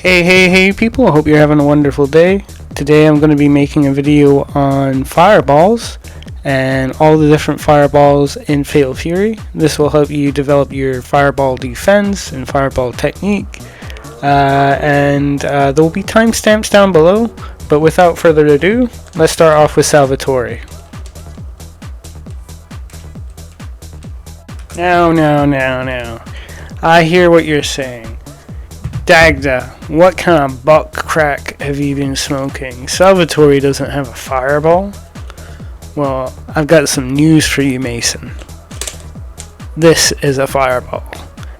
Hey people, I hope you're having a wonderful day. Today I'm going to be making a video on fireballs and all the different fireballs in Fatal Fury. This will help you develop your fireball defense and fireball technique. There will be timestamps down below, but without further ado, let's start off with Salvatore. Now. I hear what you're saying. Dagda, what kind of buck crack have you been smoking? Salvatore doesn't have a fireball? Well, I've got some news for you, Mason. This is a fireball.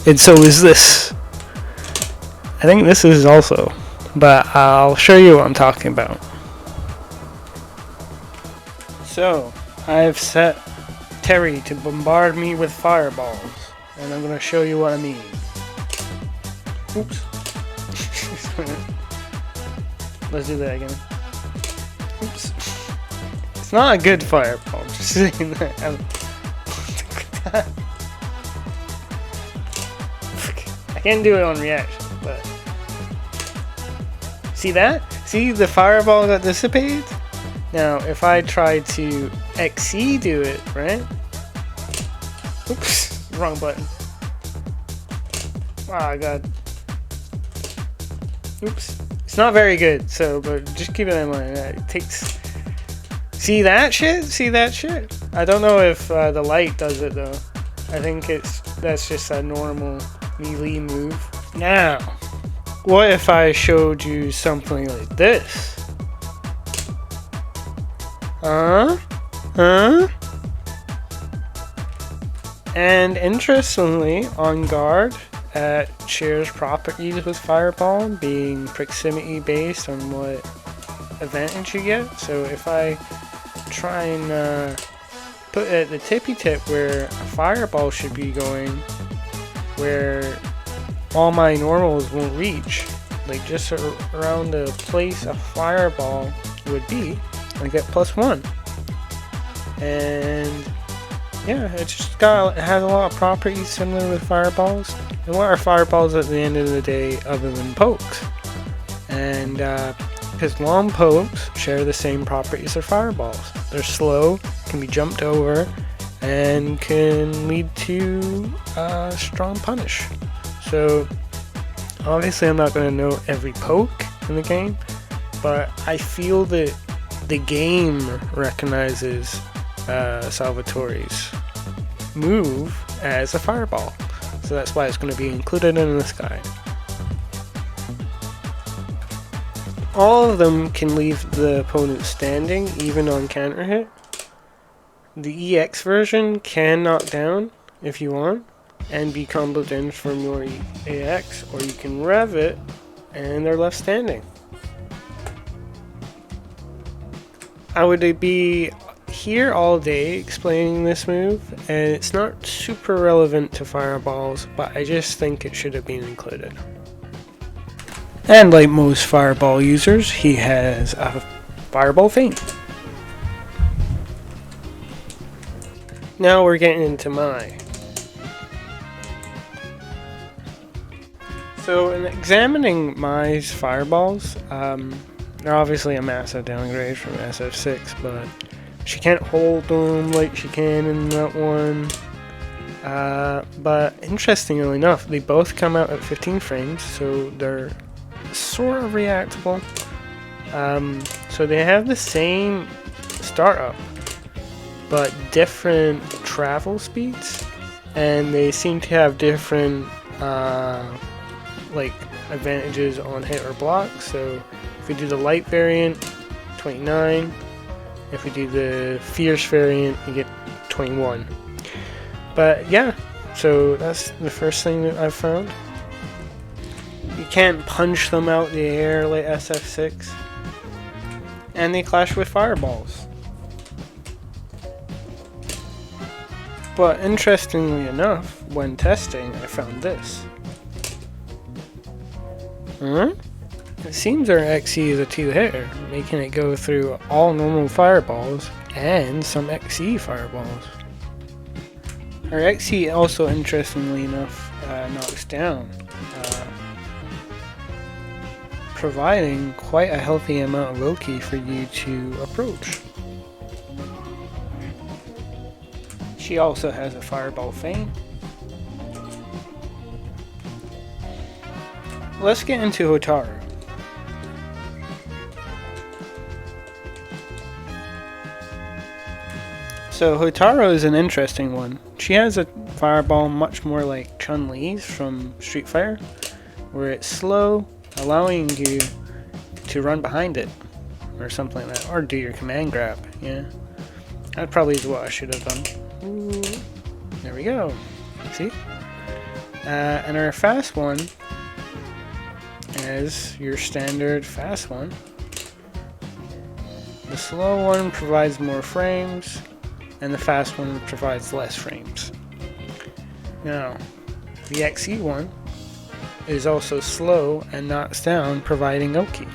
And so is this. I think this is also. But I'll show you what I'm talking about. So, I've set Terry to bombard me with fireballs. And I'm going to show you what I mean. Oops. Let's do that again. Oops. It's not a good fireball, just saying that. I can't do it on reaction, but... See that? See the fireball that dissipates? Now, if I try to XC do it, right? Oops, wrong button. Oh god. Oops. It's not very good, so, but just keep it in mind. It takes... See that shit? See that shit? I don't know if the light does it, though. I think that's just a normal melee move. Now, what if I showed you something like this? Huh? And interestingly, on guard, shares properties with fireball, being proximity based on what advantage you get. So if I try and put it at the tippy tip where a fireball should be going, where all my normals won't reach, like just around the place a fireball would be, I get +1. And yeah, it has a lot of properties similar with fireballs. And what are fireballs at the end of the day other than pokes? And because long pokes share the same properties as fireballs. They're slow, can be jumped over, and can lead to strong punish. So obviously I'm not going to know every poke in the game, but I feel that the game recognizes Salvatore's move as a fireball. So that's why it's going to be included in this guide. All of them can leave the opponent standing, even on counter hit. The EX version can knock down if you want, and be comboed in from your AX, or you can rev it, and they're left standing. I would be here all day explaining this move, and it's not super relevant to fireballs, but I just think it should have been included. And like most fireball users, he has a fireball feint. Now we're getting into Mai. So in examining Mai's fireballs, they're obviously a massive downgrade from SF6, but she can't hold them like she can in that one. But interestingly enough, they both come out at 15 frames, so they're sort of reactable. So they have the same startup, but different travel speeds, and they seem to have different like advantages on hit or block. So if we do the light variant, 29. If we do the fierce variant, you get 21. But yeah, so that's the first thing that I've found. You can't punch them out the air like SF6. And they clash with fireballs. But interestingly enough, when testing, I found this. It seems our XE is a 2-hitter, making it go through all normal fireballs and some XE fireballs. Our XE also, interestingly enough, knocks down providing quite a healthy amount of Oki for you to approach. She also has a Fireball Feint. Let's get into Hotaru. So Hotaru is an interesting one. She has a fireball much more like Chun-Li's from Street Fighter, where it's slow, allowing you to run behind it, or something like that, or do your command grab. Yeah, that probably is what I should have done. Ooh, there we go. See? And our fast one is your standard fast one. The slow one provides more frames, and the fast one provides less frames. Now, the XE one is also slow and knocks down, providing Oki.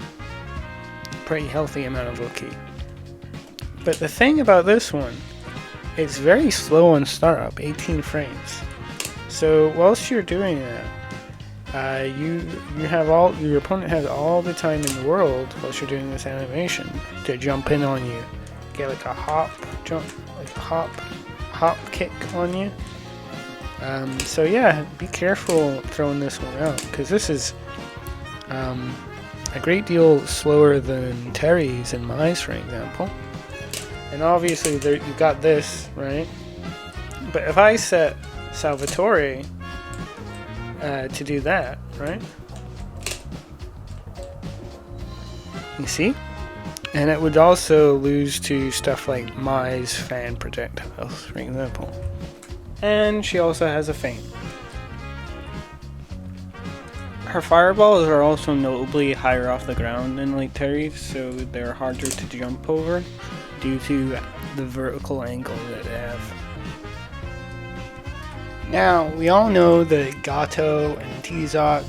Pretty healthy amount of Oki. But the thing about this one, it's very slow on startup, 18 frames. So whilst you're doing that, your opponent has all the time in the world whilst you're doing this animation to jump in on you, get like a hop kick on you. So yeah, be careful throwing this one out, because this is a great deal slower than Terry's and Mai's, for example. And obviously you got this, right? But if I set Salvatore to do that, right? You see? And it would also lose to stuff like Mai's fan projectiles, for example. And she also has a feint. Her fireballs are also notably higher off the ground than like Terry's, so they're harder to jump over due to the vertical angle that they have. Now, we all know that Gato and Tizok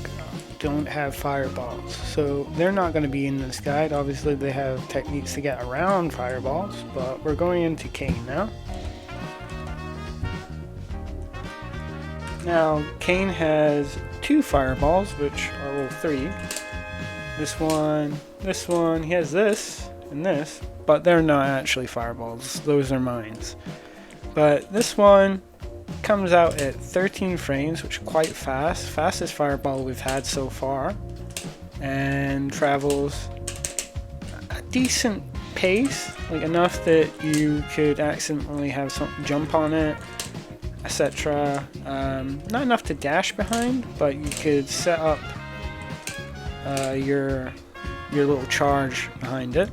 don't have fireballs, so they're not going to be in this guide. Obviously they have techniques to get around fireballs, but we're going into Kane now. Now, Kane has 2 fireballs, which are, well, 3. This one, he has this, and this, but they're not actually fireballs, those are mines. But this one comes out at 13 frames, which is quite fast, fastest fireball we've had so far, and travels a decent pace, like enough that you could accidentally have something jump on it, etc. Not enough to dash behind, but you could set up your little charge behind it.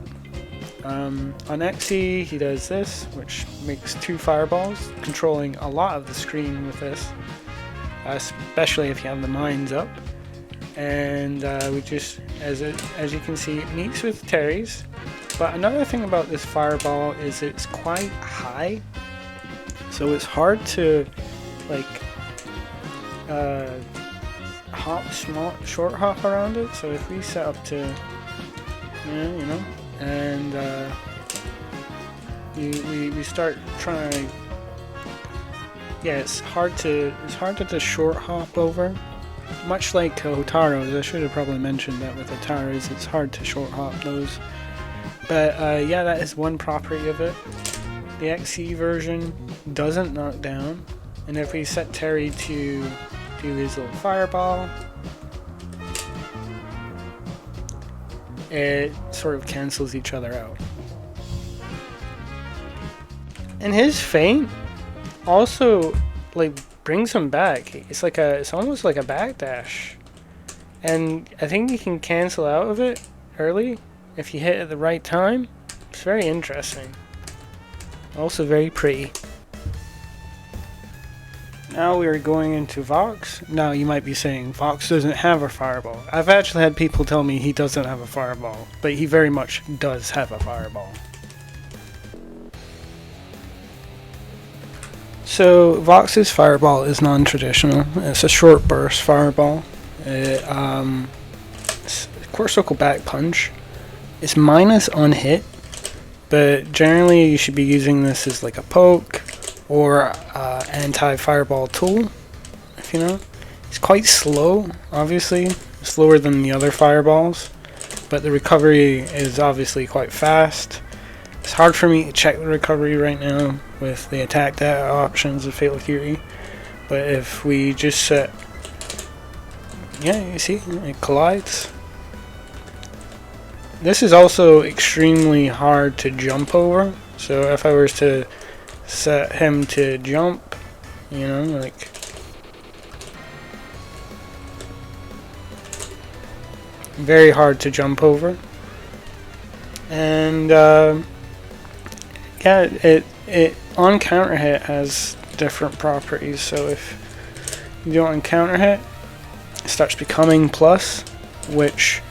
On XE, he does this, which makes 2 fireballs, controlling a lot of the screen with this, especially if you have the mines up. And we just, as you can see, it meets with Terry's. But another thing about this fireball is it's quite high, so it's hard to like short hop around it. So if we set up to, you know, and we start trying, yeah, it's hard to just short hop over. Much like Hotaru's, I should have probably mentioned that with Hotaru's, it's hard to short hop those. But yeah, that is one property of it. The XE version doesn't knock down, and if we set Terry to do his little fireball, it sort of cancels each other out. And his feint also like brings him back. It's almost like a backdash, and I think you can cancel out of it early if you hit at the right time. It's very interesting. Also very pretty. Now we are going into Vox. Now you might be saying, Vox doesn't have a fireball. I've actually had people tell me he doesn't have a fireball, but he very much does have a fireball. So Vox's fireball is non-traditional. It's a short burst fireball. It's core circle back punch. It's minus on hit, but generally you should be using this as like a poke or anti-fireball tool, if you know. It's quite slow, obviously, slower than the other fireballs, but the recovery is obviously quite fast. It's hard for me to check the recovery right now with the attack data options of Fatal Fury, but if we just set, yeah, you see, it collides. This is also extremely hard to jump over, so if I was to set him to jump, you know, like, very hard to jump over. And yeah, it on counter hit has different properties, so if you do it on counter hit, it starts becoming plus, which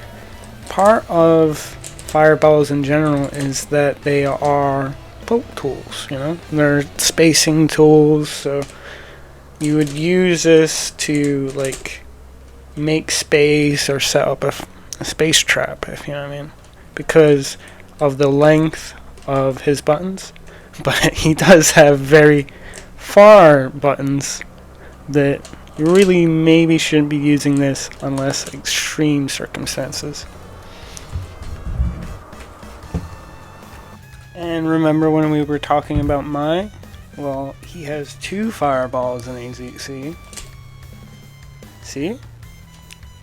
part of fireballs in general is that they are poke tools, you know, they're spacing tools, so you would use this to like make space or set up a space trap, if you know what I mean, because of the length of his buttons. But he does have very far buttons that you really maybe shouldn't be using this unless extreme circumstances. And remember when we were talking about Mai? Well, he has 2 fireballs in AZC. See?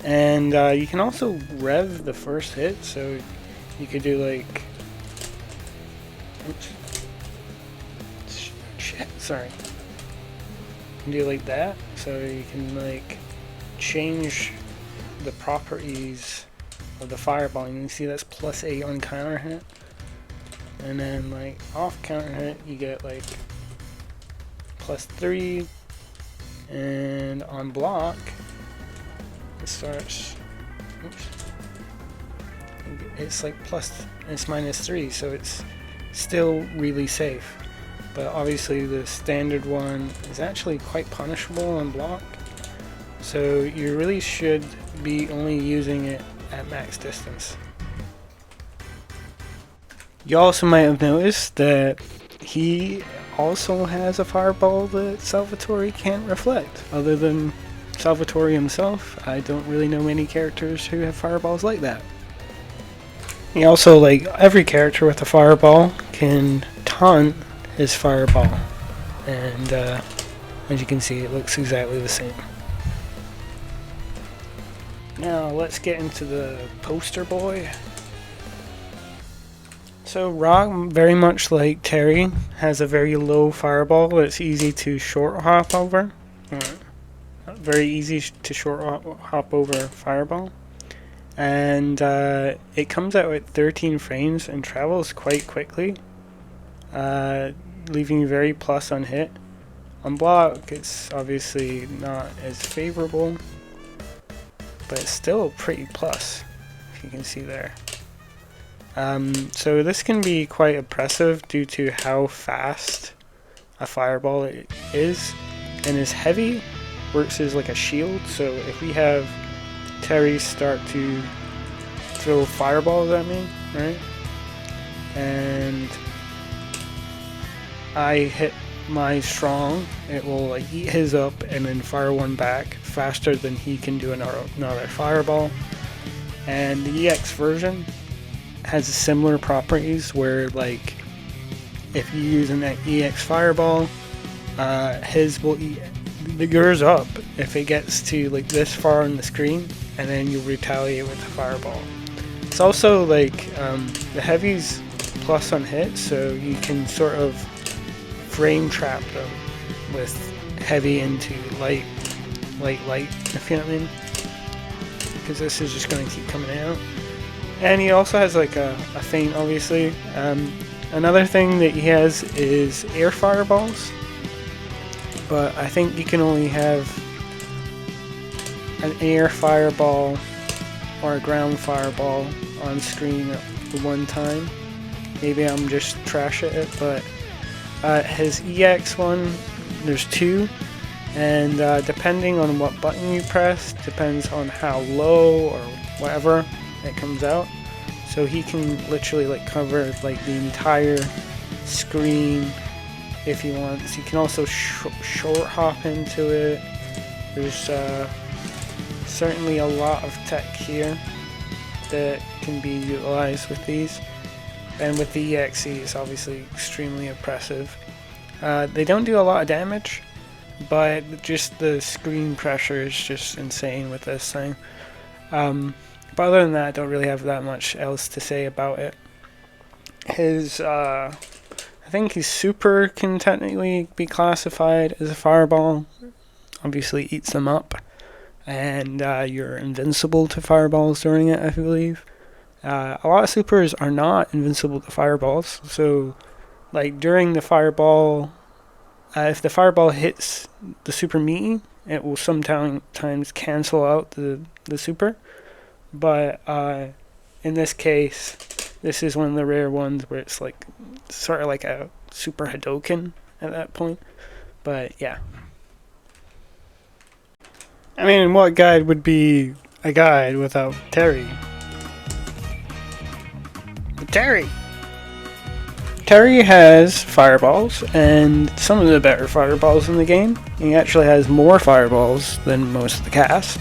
And you can also rev the first hit, so you could do like... Oops. Shit, sorry. You can do like that, so you can like change the properties of the fireball. And you can see that's +8 on counter hit. And then like off counter hit, you get like +3. And on block, it starts, oops, it's like it's -3, so it's still really safe. But obviously the standard one is actually quite punishable on block, so you really should be only using it at max distance. You also might have noticed that he also has a fireball that Salvatore can't reflect. Other than Salvatore himself, I don't really know many characters who have fireballs like that. He also, like every character with a fireball, can taunt his fireball, and as you can see, it looks exactly the same. Now let's get into the poster boy. So Rock, very much like Terry, has a very low fireball that's easy to short hop over. Very easy to short hop over fireball. And it comes out at 13 frames and travels quite quickly, leaving you very plus on hit. On block, it's obviously not as favorable, but it's still pretty plus, if you can see there. So this can be quite oppressive due to how fast a fireball it is, and is heavy, works as like a shield. So if we have Terry start to throw fireballs at me, right, and I hit my strong, it will like eat his up and then fire one back faster than he can do another fireball. And the EX version has similar properties where, like, if you use an EX fireball, his will eat yours up if it gets to like this far on the screen, and then you'll retaliate with the fireball. It's also like the heavy's plus on hit, so you can sort of frame trap them with heavy into light, if you know what I mean, because this is just going to keep coming out. And he also has like a feint, obviously. Another thing that he has is air fireballs, but I think you can only have an air fireball or a ground fireball on screen at one time. Maybe I'm just trash at it, but his EX one, there's 2, and depending on what button you press, depends on how low or whatever it comes out. So he can literally like cover like the entire screen if he wants. You can also short hop into it. There's certainly a lot of tech here. that can be utilized with these. And with the EXE, it's obviously extremely oppressive. They don't do a lot of damage, but just the screen pressure is just insane with this thing. But other than that, I don't really have that much else to say about it. His, I think his super can technically be classified as a fireball. Obviously eats them up. And you're invincible to fireballs during it, I believe. A lot of supers are not invincible to fireballs. So, like, during the fireball, if the fireball hits the super meaty, it will sometimes cancel out the super. But in this case, this is one of the rare ones where it's like sort of like a super Hadoken at that point. But yeah. I mean, what guide would be a guide without Terry? Terry has fireballs, and some of the better fireballs in the game. He actually has more fireballs than most of the cast,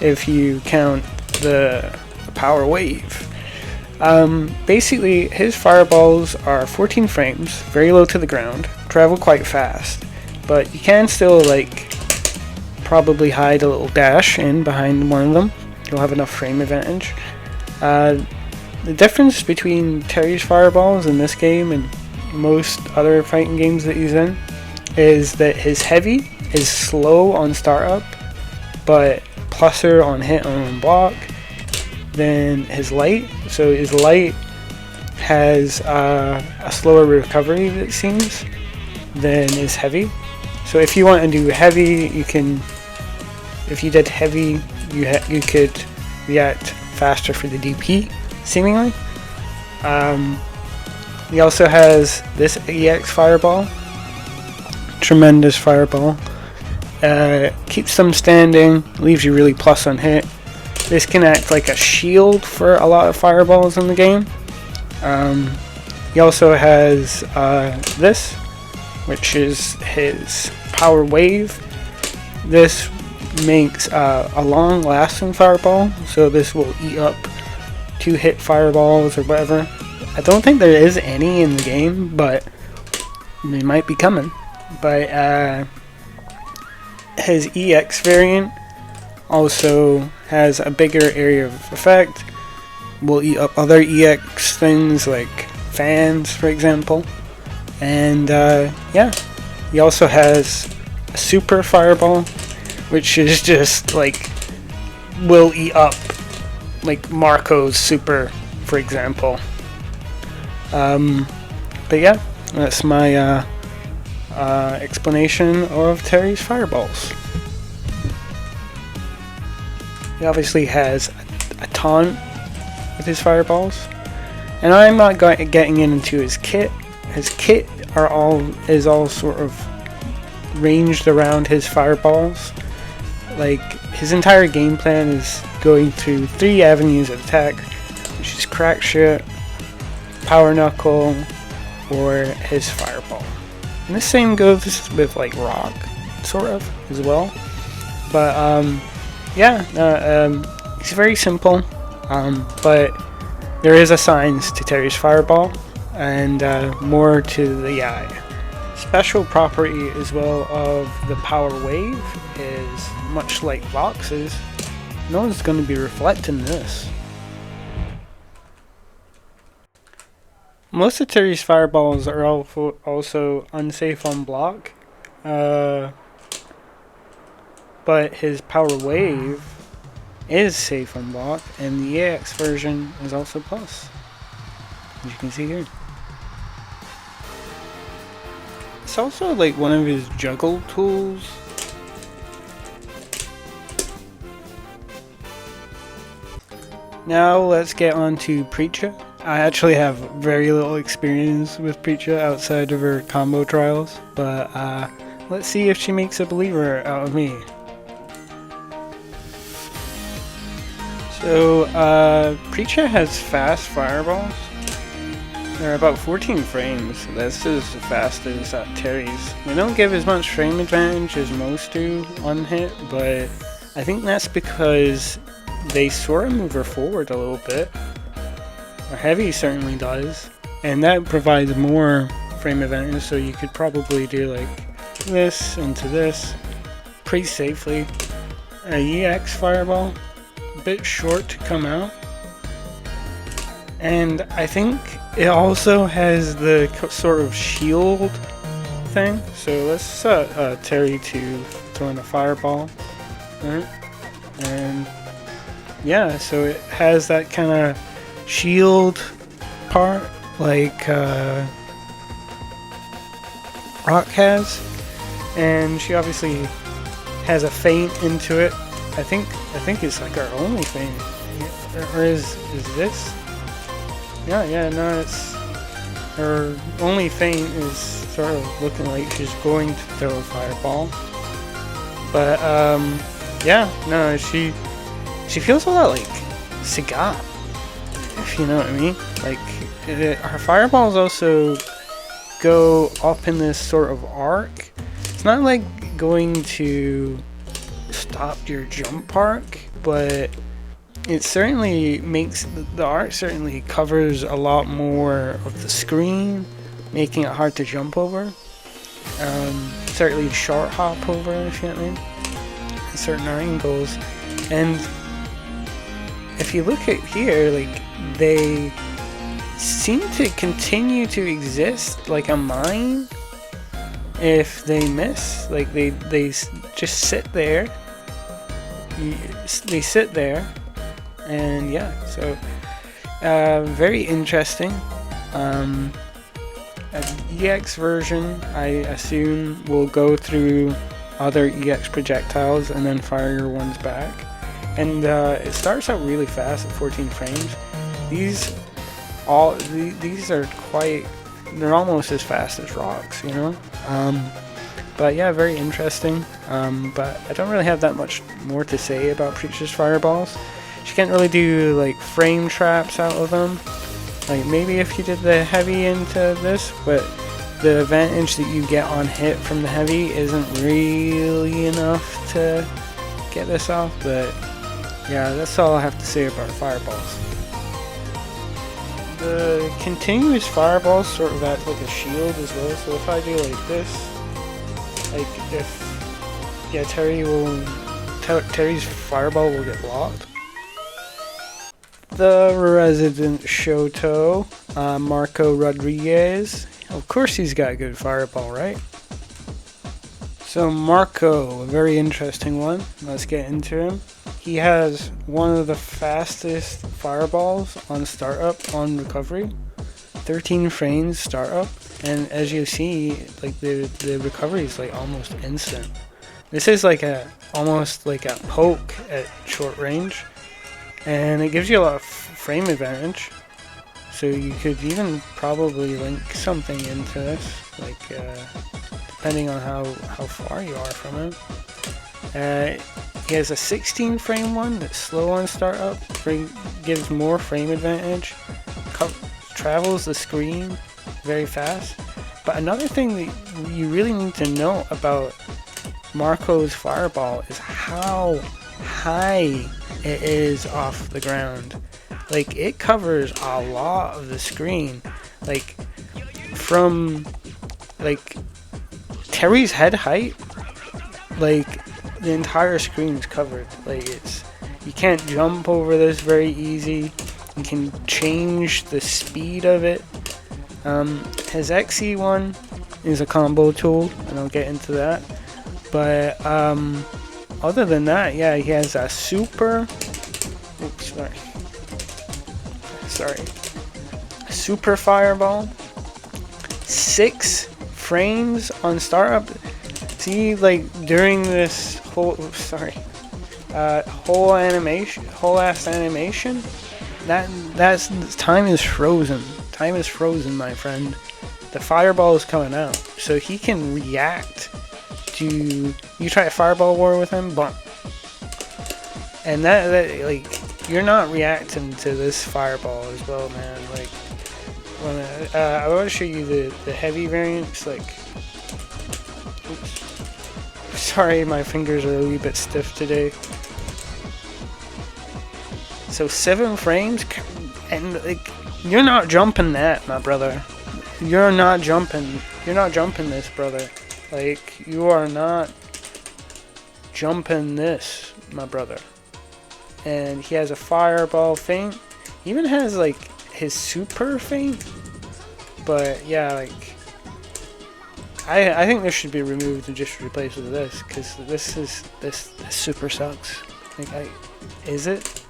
if you count the power wave. Basically, his fireballs are 14 frames, very low to the ground, travel quite fast, but you can still, like, probably hide a little dash in behind one of them. You'll have enough frame advantage. The difference between Terry's fireballs in this game and most other fighting games that he's in is that his heavy is slow on startup, but plusser on hit on block than his light. So his light has a slower recovery, it seems, than his heavy. So if you want to do heavy, you can. If you did heavy, you could react faster for the DP, seemingly. He also has this EX fireball, tremendous fireball. Keeps them standing, leaves you really plus on hit. This can act like a shield for a lot of fireballs in the game. He also has this, which is his power wave. This makes a long lasting fireball, so this will eat up 2-hit fireballs or whatever. I don't think there is any in the game, but they might be coming. But his EX variant also has a bigger area of effect, will eat up other EX things like fans, for example. And yeah, he also has a super fireball, which is just like will eat up like Marco's super, for example. But yeah, that's my explanation of Terry's fireballs. He obviously has a taunt with his fireballs, and I'm not getting into his kit. His kit is all sort of ranged around his fireballs. Like, his entire game plan is going through 3 avenues of attack, which is crack shit, power knuckle, or his fireball. And the same goes with like rock, sort of, as well. But yeah, it's very simple, but there is a science to Terry's fireball, and more to the eye. Special property as well of the power wave is, much like Vox's, no one's going to be reflecting this. Most of Terry's fireballs are also unsafe on block, but his power wave is safe on block, and the EX version is also plus, as you can see here. It's also like one of his juggle tools. Now let's get on to Preecha. I actually have very little experience with Picha outside of her combo trials, but let's see if she makes a believer out of me. So, Preecha has fast fireballs. They're about 14 frames. That's as fast as Terry's. They don't give as much frame advantage as most do on hit, but I think that's because they sort of move her forward a little bit. Her heavy certainly does, and that provides more frame advantage, so you could probably do like this into this pretty safely. A EX fireball, a bit short to come out, and I think it also has the sort of shield thing. So let's set Terry to throw in a fireball, right? And yeah, so it has that kind of shield part like Rock has, and she obviously has a feint into it. I think it's like our only feint, or is this? Yeah, no, it's her only feint is sort of looking like she's going to throw a fireball, but yeah, no, she feels a lot like Sagat, if you know what I mean. Like her fireballs also go up in this sort of arc. It's not like going to stop your jump arc, but it certainly makes the arc certainly covers a lot more of the screen, making it hard to jump over. Certainly short hop over, if you know what I mean, at certain angles. And if you look at here, like they seem to continue to exist like a mine. If they miss, like they just sit there. They sit there, and yeah, so very interesting. An EX version, I assume, will go through other EX projectiles and then fire your ones back. And it starts out really fast at 14 frames. These are quite, they're almost as fast as rocks, you know. But yeah, very interesting. But I don't really have that much more to say about Preecha's fireballs. She can't really do like frame traps out of them. Like maybe if you did the heavy into this, but the advantage that you get on hit from the heavy isn't really enough to get this off. But yeah, that's all I have to say about fireballs. The continuous fireballs sort of act like a shield as well. So if I do like this, like if, yeah, Terry's fireball will get blocked. The resident Shoto, Marco Rodriguez. Of course he's got a good fireball, right? So Marco, a very interesting one. Let's get into him. He has one of the fastest fireballs on startup on recovery. 13 frames startup. And as you see, like the recovery is like almost instant. This is like almost like a poke at short range. And it gives you a lot of frame advantage. So you could even probably link something into this, like depending on how far you are from it. He has a 16 frame one that's slow on startup, gives more frame advantage, travels the screen very fast. But another thing that you really need to know about Marco's fireball is how high it is off the ground. Like it covers a lot of the screen. Like from like Terry's head height, like the entire screen is covered. Like you can't jump over this very easy. You can change the speed of it. His XE one is a combo tool, and I'll get into that. But other than that, yeah, he has a super. Oops, sorry. Super fireball. 6 frames on startup. See, like during this whole whole ass animation, that's time is frozen. Time is frozen, my friend. The fireball is coming out, so he can react to. You try a fireball war with him, bump, and that like you're not reacting to this fireball as well, man. Like when I want to show you the heavy variants. Like, oops, sorry, my fingers are a wee bit stiff today. So 7 frames, and like you're not jumping that, my brother. You're not jumping this, brother. Like, you are not jumping this, my brother. And he has a fireball feint. He even has like his super feint. But yeah, like I think this should be removed and just replaced with this, because this super sucks. Like, is it?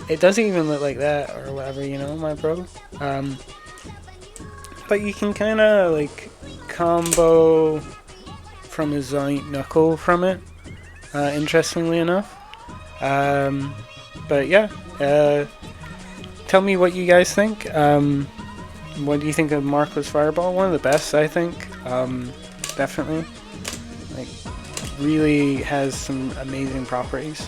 It doesn't even look like that or whatever, you know, my bro. But you can kind of like combo from his giant knuckle from it. Interestingly enough. But yeah, tell me what you guys think. What do you think of Marco's Fireball? One of the best, I think. Definitely. Like, really has some amazing properties.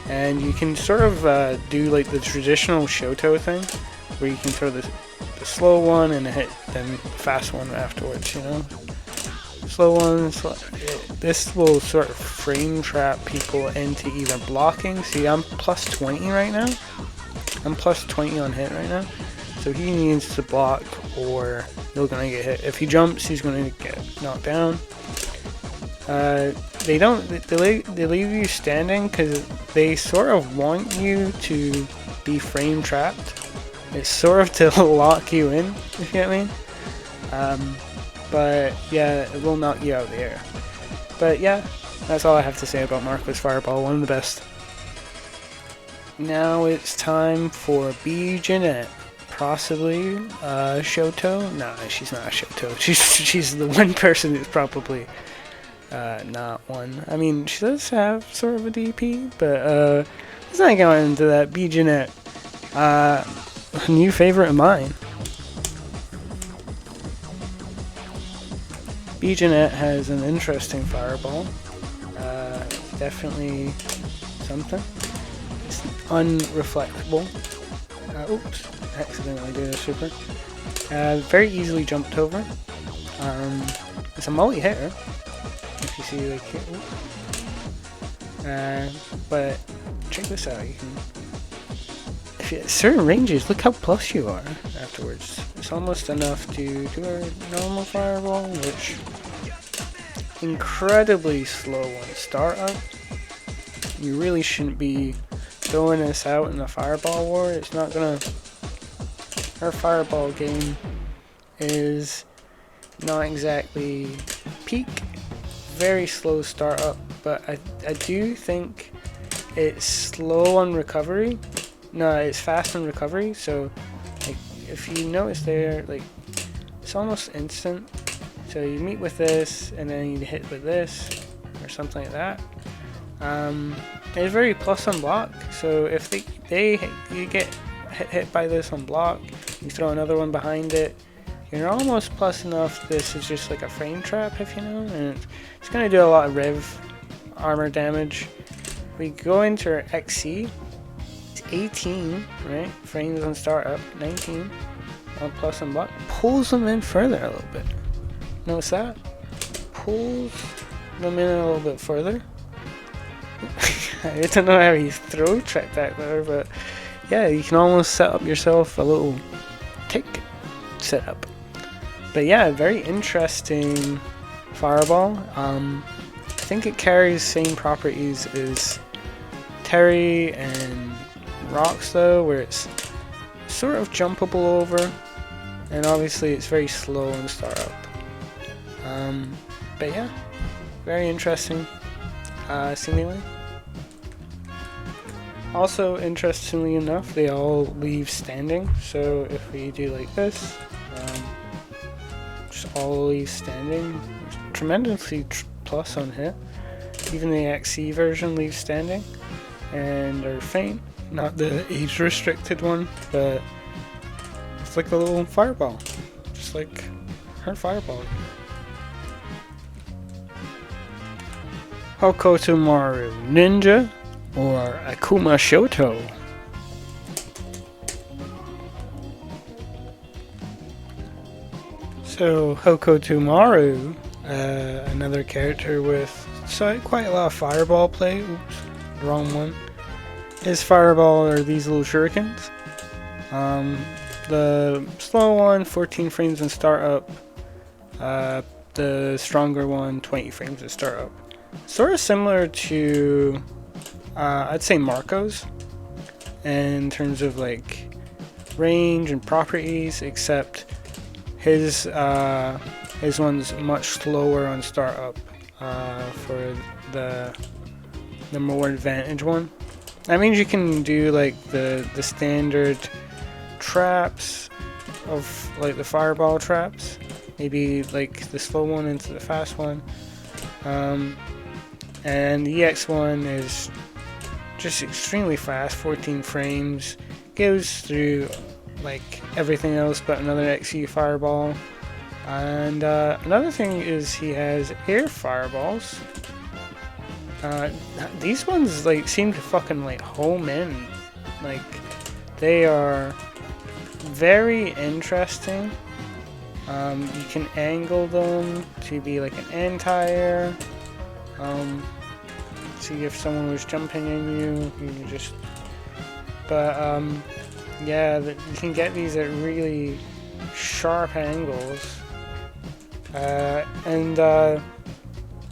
And you can sort of do like the traditional Shoto thing, where you can throw the slow one and hit then the fast one afterwards, you know? Slow ones, this will sort of frame trap people into either blocking. See, I'm plus 20 right now. I'm plus 20 on hit right now. So he needs to block or they're gonna get hit. If he jumps, he's gonna get knocked down. They leave you standing because they sort of want you to be frame trapped. It's sort of to lock you in, if you get me. But yeah, it will knock you out of the air. But yeah, that's all I have to say about Marco's Fireball, one of the best. Now it's time for Bjanette. Possibly Shoto? Nah, she's not a Shoto. She's the one person who's probably not one. I mean, she does have sort of a DP, but let's not go into that. Bjanette, a new favorite of mine. Bjanette has an interesting fireball. Definitely something. It's unreflectable. Oops, accidentally did a super. Very easily jumped over. It's a multi-hitter. If you see, like, here. But check this out. You can, if you, certain ranges, look how plus you are afterwards. It's almost enough to do a normal fireball, which incredibly slow on startup. You really shouldn't be throwing this out in the fireball war. It's not gonna. Her fireball game is not exactly peak. Very slow startup, but I do think it's slow on recovery. No, it's fast on recovery. So, like, if you notice there, like, it's almost instant. So you meet with this, and then you hit with this, or something like that. It's very plus on block. So if you get hit by this on block, you throw another one behind it, you're almost plus enough. This is just like a frame trap, if you know, and it's gonna do a lot of rev armor damage. We go into our XC. It's 18, right? Frames on startup. 19 on plus and block. Pulls them in further a little bit. Notice that? Pulls them in a little bit further. I don't know how he's throw tracked that there, but yeah, you can almost set up yourself a little tick setup. But yeah, very interesting fireball. I think it carries same properties as Terry and Rocks though, where it's sort of jumpable over, and obviously it's very slow in startup. But yeah, very interesting seemingly. Also, interestingly enough, they all leave standing. So if we do like this, just all leave standing. Tremendously plus on hit. Even the XC version leaves standing. And our feint, not the age restricted one, but it's like a little fireball. Just like her fireball. Hoko Tumaru Ninja or Akuma Shoto. So Hoko Tumaru, another character with quite a lot of fireball play. Oops, wrong one. his fireball are these little shurikens. The slow one, 14 frames in startup. The stronger one, 20 frames in startup. Sort of similar to, I'd say Marco's, in terms of like range and properties, except his one's much slower on startup for the more advantage one. That means you can do like the standard traps of like the fireball traps, maybe like the slow one into the fast one, and the EX one is just extremely fast, 14 frames, goes through like everything else but another XE fireball. And another thing is he has air fireballs. These ones like seem to fucking like home in. Like they are very interesting. You can angle them to be like an anti-air. See if someone was jumping in you can just. But yeah, you can get these at really sharp angles. And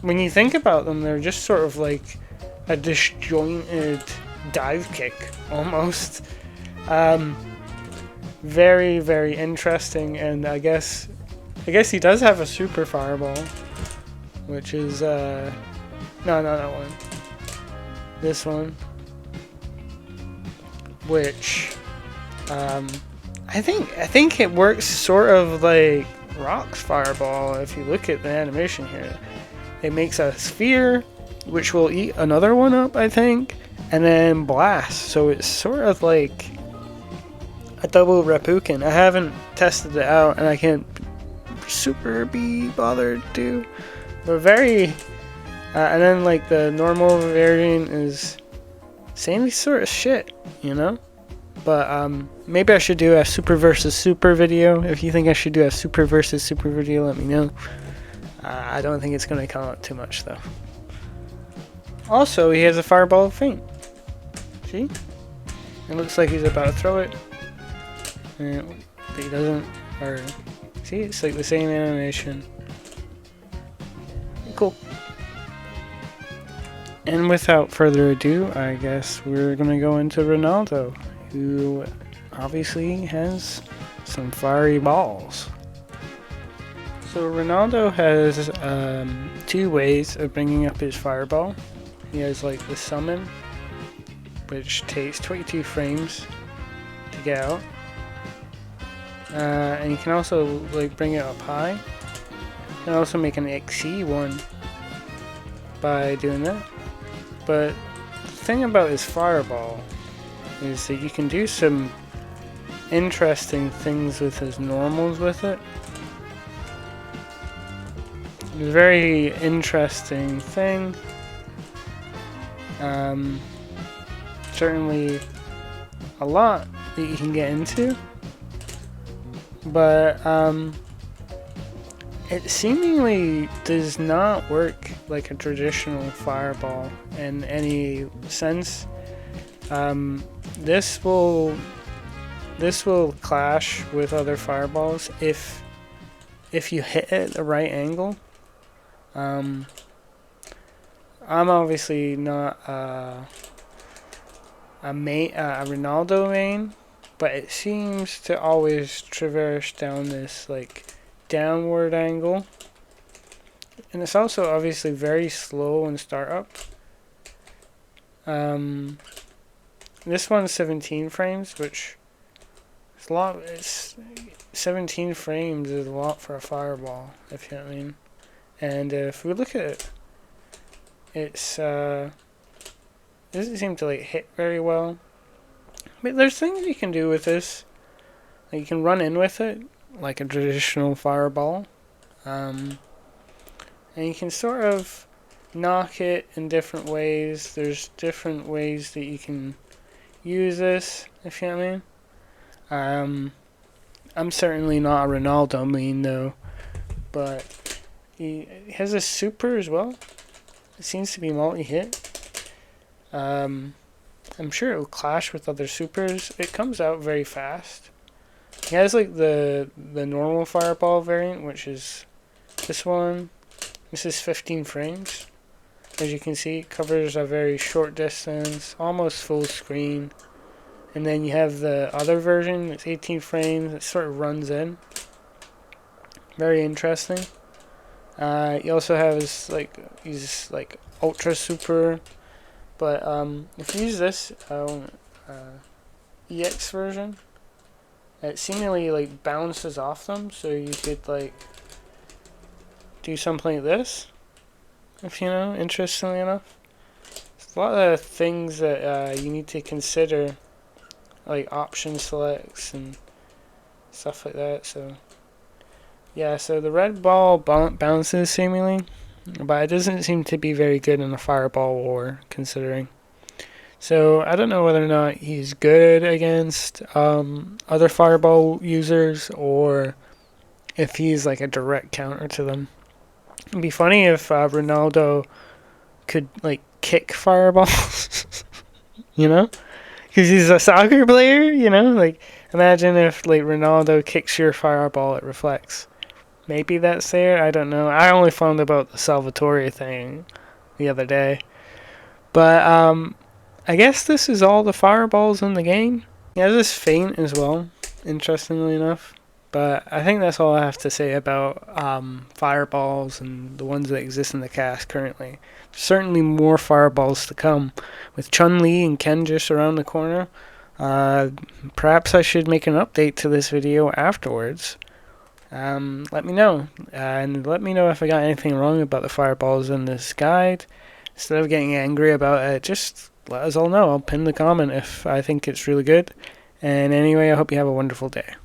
when you think about them, they're just sort of like a disjointed dive kick, almost. Very, very interesting, and I guess he does have a super fireball, which is no, not that one. This one, which I think it works sort of like Rock's fireball. If you look at the animation here, it makes a sphere, which will eat another one up, I think, and then blast. So it's sort of like a double Reppuken. I haven't tested it out, and I can't super be bothered to. But very, and then like the normal variant is same sort of shit, you know. But maybe I should do a super versus super video. If you think I should do a super versus super video, let me know. I don't think it's going to come out too much though. Also, he has a fireball of feint. See? It looks like he's about to throw it. But he doesn't. Or see, it's like the same animation. Cool. And without further ado, I guess we're gonna go into Ronaldo, who obviously has some fiery balls. So Ronaldo has two ways of bringing up his fireball. He has like the summon, which takes 22 frames to get out. And you can also like bring it up high. You can also make an XE one by doing that. But the thing about his fireball is that you can do some interesting things with his normals with it. It's a very interesting thing. Certainly a lot that you can get into. But it seemingly does not work like a traditional fireball in any sense. This will clash with other fireballs if you hit it at the right angle. I'm obviously not a Ronaldo main, but it seems to always traverse down this like downward angle, and it's also obviously very slow in startup. This one's 17 frames, which is a lot. It's 17 frames is a lot for a fireball, if you know what I mean. And if we look at it, it's doesn't seem to like hit very well. But there's things you can do with this. Like you can run in with it like a traditional fireball, and you can sort of knock it in different ways. There's different ways that you can use this, if you know what I mean. I'm certainly not a Ronaldo main though, but he has a super as well. It seems to be multi-hit. And I'm sure it will clash with other supers. It comes out very fast. He has like the normal fireball variant, which is this one. This is 15 frames. As you can see, it covers a very short distance, almost full screen. And then you have the other version, it's 18 frames, it sort of runs in. Very interesting. He also has he's like ultra super, but if you use this EX version, it seemingly like bounces off them, so you could like do something like this, if you know. Interestingly enough, there's a lot of things that you need to consider, like option selects and stuff like that. So yeah, so the red ball bounces seemingly, but it doesn't seem to be very good in a fireball war, considering. So I don't know whether or not he's good against other fireball users, or if he's like a direct counter to them. It'd be funny if Ronaldo could like kick fireballs, you know? Because he's a soccer player, you know? Like, imagine if like Ronaldo kicks your fireball, it reflects. Maybe that's there, I don't know. I only found about the Salvatore thing the other day. But I guess this is all the fireballs in the game. He has this feint as well, interestingly enough. But I think that's all I have to say about fireballs and the ones that exist in the cast currently. There's certainly more fireballs to come, with Chun-Li and Ken just around the corner. Perhaps I should make an update to this video afterwards. Let me know, and let me know if I got anything wrong about the fireballs in this guide. Instead of getting angry about it, just let us all know. I'll pin the comment if I think it's really good. And anyway, I hope you have a wonderful day.